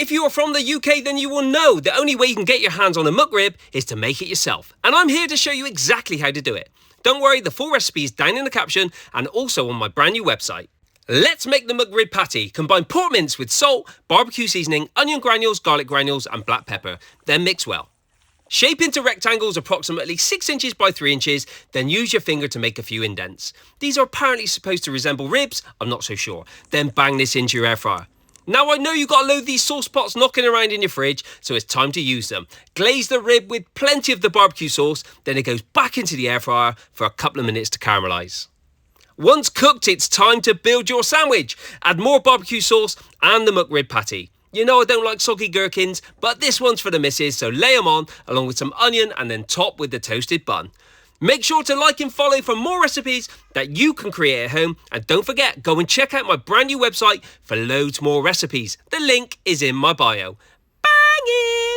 If you are from the UK, then you will know the only way you can get your hands on a McRib is to make it yourself. And I'm here to show you exactly how to do it. Don't worry, the full recipe is down in the caption and also on my brand new website. Let's make the McRib patty. Combine pork mince with salt, barbecue seasoning, onion granules, garlic granules and black pepper. Then mix well. Shape into rectangles approximately 6 inches by 3 inches, then use your finger to make a few indents. These are apparently supposed to resemble ribs, I'm not so sure. Then bang this into your air fryer. Now I know you've got a load of these sauce pots knocking around in your fridge, so it's time to use them. Glaze the rib with plenty of the barbecue sauce, then it goes back into the air fryer for a couple of minutes to caramelise. Once cooked, it's time to build your sandwich. Add more barbecue sauce and the McRib patty. You know I don't like soggy gherkins, but this one's for the missus, so lay them on along with some onion and then top with the toasted bun. Make sure to like and follow for more recipes that you can create at home. And don't forget, go and check out my brand new website for loads more recipes. The link is in my bio. Bang it!